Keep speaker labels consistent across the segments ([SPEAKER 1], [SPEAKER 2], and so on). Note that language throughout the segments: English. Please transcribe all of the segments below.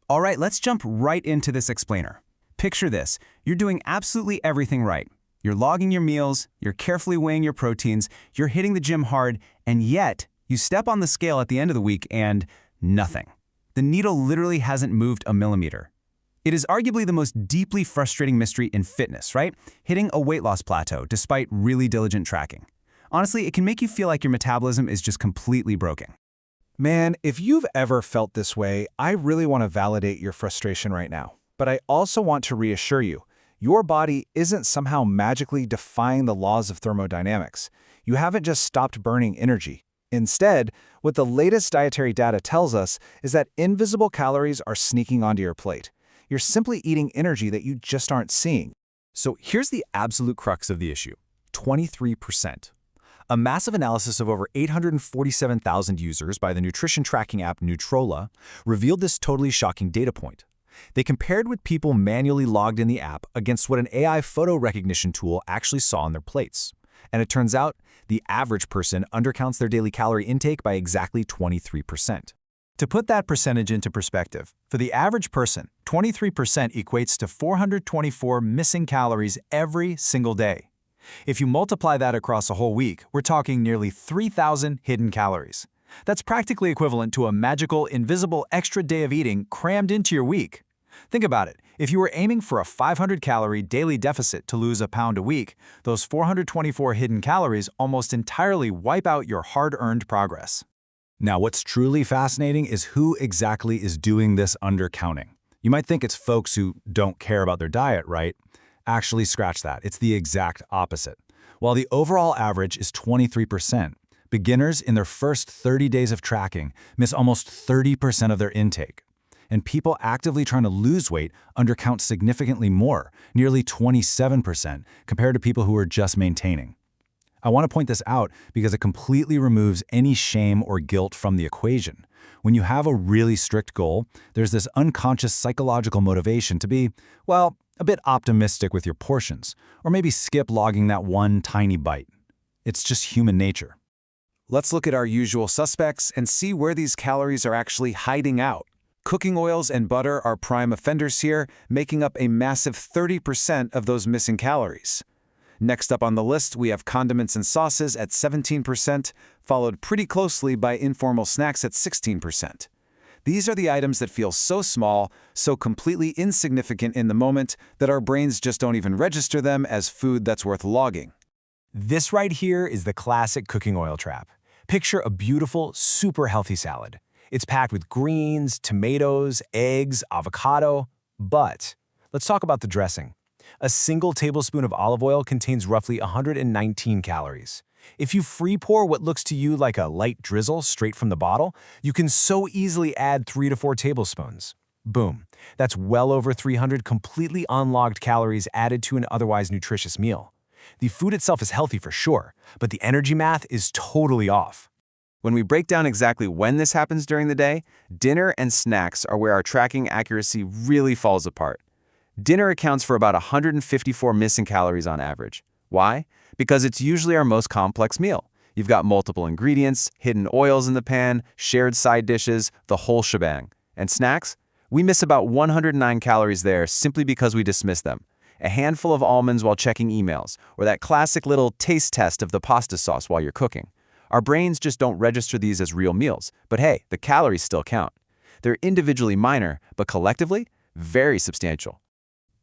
[SPEAKER 1] All right, let's jump right into this explainer. Picture this. You're doing absolutely everything right. You're logging your meals, you're carefully weighing your proteins, you're hitting the gym hard, and yet you step on the scale at the end of the week and nothing. The needle literally hasn't moved a millimeter. It is arguably the most deeply frustrating mystery in fitness, right? Hitting a weight loss plateau despite really diligent tracking. Honestly, it can make you feel like your metabolism is just completely broken.
[SPEAKER 2] Man, if you've ever felt this way, I really want to validate your frustration right now. But I also want to reassure you, your body isn't somehow magically defying the laws of thermodynamics. You haven't just stopped burning energy. Instead, what the latest dietary data tells us is that invisible calories are sneaking onto your plate. You're simply eating energy that you just aren't seeing.
[SPEAKER 3] So here's the absolute crux of the issue: 23%. A massive analysis of over 847,000 users by the nutrition tracking app Nutrola revealed this totally shocking data point. They compared with people manually logged in the app against what an AI photo recognition tool actually saw on their plates. And it turns out, the average person undercounts their daily calorie intake by exactly 23%. To put that percentage into perspective, for the average person, 23% equates to 424 missing calories every single day. If you multiply that across a whole week, we're talking nearly 3,000 hidden calories. That's practically equivalent to a magical, invisible extra day of eating crammed into your week. Think about it. If you were aiming for a 500-calorie daily deficit to lose a pound a week, those 424 hidden calories almost entirely wipe out your hard-earned progress.
[SPEAKER 1] Now, what's truly fascinating is who exactly is doing this undercounting. You might think it's folks who don't care about their diet, right? Actually, scratch that. It's the exact opposite. While the overall average is 23%, beginners in their first 30 days of tracking miss almost 30% of their intake. And people actively trying to lose weight undercount significantly more, nearly 27%, compared to people who are just maintaining. I want to point this out because it completely removes any shame or guilt from the equation. When you have a really strict goal, there's this unconscious psychological motivation to be, well, a bit optimistic with your portions, or maybe skip logging that one tiny bite. It's just human nature.
[SPEAKER 2] Let's look at our usual suspects and see where these calories are actually hiding out. Cooking oils and butter are prime offenders here, making up a massive 30% of those missing calories. Next up on the list, we have condiments and sauces at 17%, followed pretty closely by informal snacks at 16%. These are the items that feel so small, so completely insignificant in the moment, that our brains just don't even register them as food that's worth logging.
[SPEAKER 3] This right here is the classic cooking oil trap. Picture a beautiful, super healthy salad. It's packed with greens, tomatoes, eggs, avocado. But let's talk about the dressing. A single tablespoon of olive oil contains roughly 119 calories. If you free pour what looks to you like a light drizzle straight from the bottle, you can so easily add 3 to 4 tablespoons. Boom. That's well over 300 completely unlogged calories added to an otherwise nutritious meal. The food itself is healthy for sure, but the energy math is totally off.
[SPEAKER 4] When we break down exactly when this happens during the day, dinner and snacks are where our tracking accuracy really falls apart. Dinner accounts for about 154 missing calories on average. Why? Because it's usually our most complex meal. You've got multiple ingredients, hidden oils in the pan, shared side dishes, the whole shebang. And snacks? We miss about 109 calories there simply because we dismiss them. A handful of almonds while checking emails, or that classic little taste test of the pasta sauce while you're cooking. Our brains just don't register these as real meals, but hey, the calories still count. They're individually minor, but collectively, very substantial.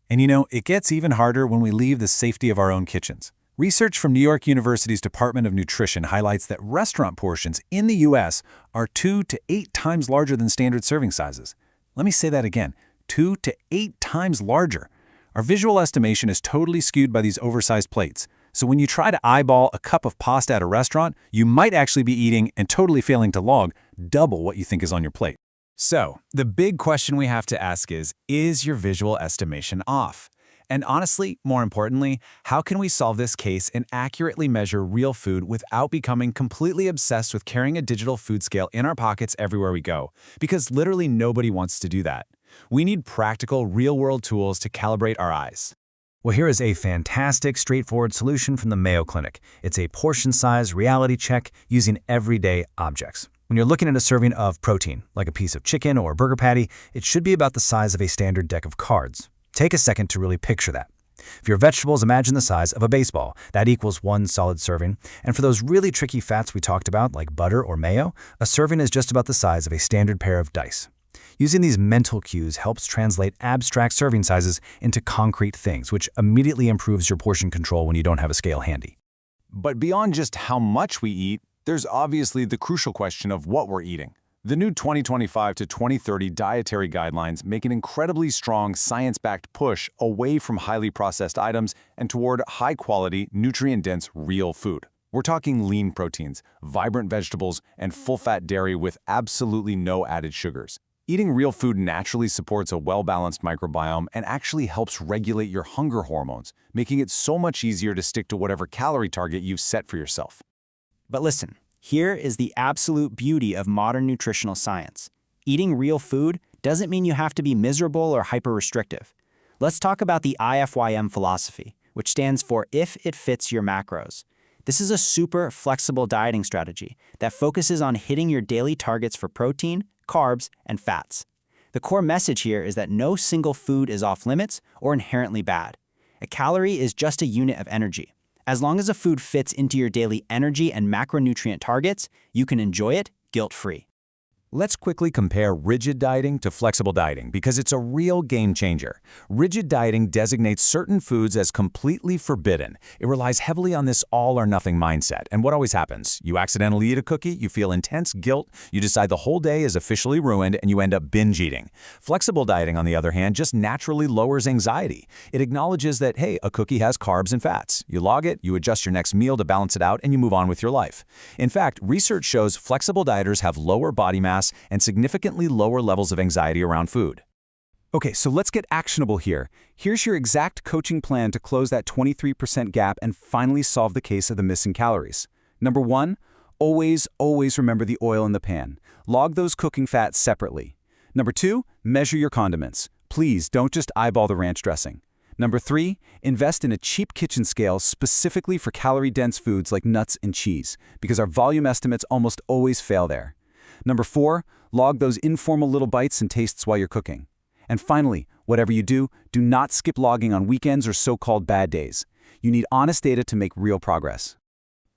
[SPEAKER 1] And you know, it gets even harder when we leave the safety of our own kitchens. Research from New York University's Department of Nutrition highlights that restaurant portions in the U.S. are 2 to 8 times larger than standard serving sizes. Let me say that again, 2 to 8 times larger. Our visual estimation is totally skewed by these oversized plates. So when you try to eyeball a cup of pasta at a restaurant, you might actually be eating and totally failing to log double what you think is on your plate.
[SPEAKER 3] So, the big question we have to ask is your visual estimation off? And honestly, more importantly, how can we solve this case and accurately measure real food without becoming completely obsessed with carrying a digital food scale in our pockets everywhere we go? Because literally nobody wants to do that. We need practical, real-world tools to calibrate our eyes.
[SPEAKER 1] Well, here is a fantastic, straightforward solution from the Mayo Clinic. It's a portion-size reality check using everyday objects.
[SPEAKER 3] When you're looking at a serving of protein, like a piece of chicken or a burger patty, it should be about the size of a standard deck of cards. Take a second to really picture that. For your vegetables, imagine the size of a baseball. That equals one solid serving. And for those really tricky fats we talked about, like butter or mayo, a serving is just about the size of a standard pair of dice. Using these mental cues helps translate abstract serving sizes into concrete things, which immediately improves your portion control when you don't have a scale handy.
[SPEAKER 2] But beyond just how much we eat, there's obviously the crucial question of what we're eating. The new 2025 to 2030 dietary guidelines make an incredibly strong science-backed push away from highly processed items and toward high-quality, nutrient-dense real food. We're talking lean proteins, vibrant vegetables, and full-fat dairy with absolutely no added sugars. Eating real food naturally supports a well-balanced microbiome and actually helps regulate your hunger hormones, making it so much easier to stick to whatever calorie target you've set for yourself.
[SPEAKER 5] But listen, here is the absolute beauty of modern nutritional science. Eating real food doesn't mean you have to be miserable or hyper-restrictive. Let's talk about the IFYM philosophy, which stands for If It Fits Your Macros. This is a super flexible dieting strategy that focuses on hitting your daily targets for protein, carbs, and fats. The core message here is that no single food is off-limits or inherently bad. A calorie is just a unit of energy. As long as a food fits into your daily energy and macronutrient targets, you can enjoy it guilt-free.
[SPEAKER 3] Let's quickly compare rigid dieting to flexible dieting because it's a real game changer. Rigid dieting designates certain foods as completely forbidden. It relies heavily on this all-or-nothing mindset. And what always happens? You accidentally eat a cookie, you feel intense guilt, you decide the whole day is officially ruined, and you end up binge eating. Flexible dieting, on the other hand, just naturally lowers anxiety. It acknowledges that, hey, a cookie has carbs and fats. You log it, you adjust your next meal to balance it out, and you move on with your life. In fact, research shows flexible dieters have lower body mass and significantly lower levels of anxiety around food.
[SPEAKER 2] Okay, so let's get actionable here. Here's your exact coaching plan to close that 23% gap and finally solve the case of the missing calories. Number 1, always remember the oil in the pan. Log those cooking fats separately. Number 2, measure your condiments. Please don't just eyeball the ranch dressing. Number 3, invest in a cheap kitchen scale specifically for calorie-dense foods like nuts and cheese, because our volume estimates almost always fail there. Number 4, log those informal little bites and tastes while you're cooking. And finally, whatever you do not skip logging on weekends or so-called bad days. You need honest data to make real progress.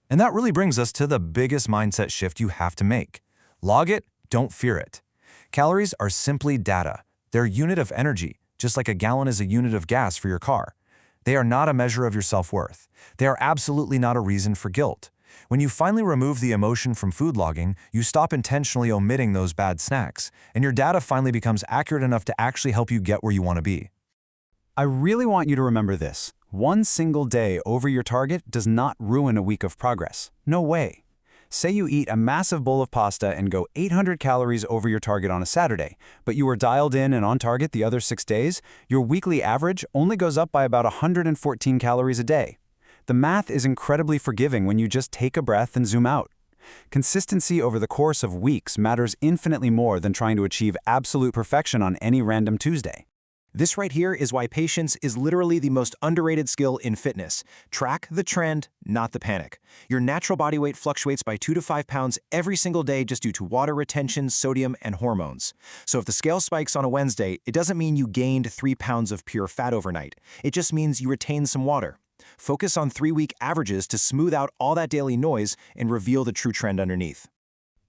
[SPEAKER 3] And that really brings us to the biggest mindset shift you have to make. Log it, don't fear it. Calories are simply data. They're a unit of energy, just like a gallon is a unit of gas for your car. They are not a measure of your self-worth. They are absolutely not a reason for guilt. When you finally remove the emotion from food logging, you stop intentionally omitting those bad snacks, and your data finally becomes accurate enough to actually help you get where you want to be.
[SPEAKER 2] I really want you to remember this. One single day over your target does not ruin a week of progress. No way. Say you eat a massive bowl of pasta and go 800 calories over your target on a Saturday, but you were dialed in and on target the other 6 days, your weekly average only goes up by about 114 calories a day. The math is incredibly forgiving when you just take a breath and zoom out. Consistency over the course of weeks matters infinitely more than trying to achieve absolute perfection on any random Tuesday.
[SPEAKER 6] This right here is why patience is literally the most underrated skill in fitness. Track the trend, not the panic. Your natural body weight fluctuates by 2 to 5 pounds every single day just due to water retention, sodium, and hormones. So if the scale spikes on a Wednesday, it doesn't mean you gained 3 pounds of pure fat overnight. It just means you retained some water. Focus on 3-week averages to smooth out all that daily noise and reveal the true trend underneath.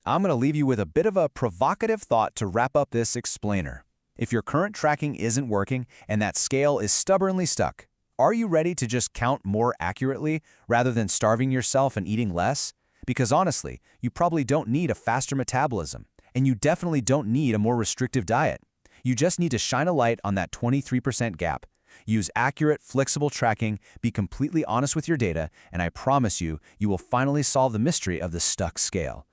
[SPEAKER 3] I'm going to leave you with a bit of a provocative thought to wrap up this explainer. If your current tracking isn't working and that scale is stubbornly stuck, are you ready to just count more accurately rather than starving yourself and eating less? Because honestly, you probably don't need a faster metabolism, and you definitely don't need a more restrictive diet. You just need to shine a light on that 23% gap. Use accurate, flexible tracking, be completely honest with your data, and I promise you, you will finally solve the mystery of the stuck scale.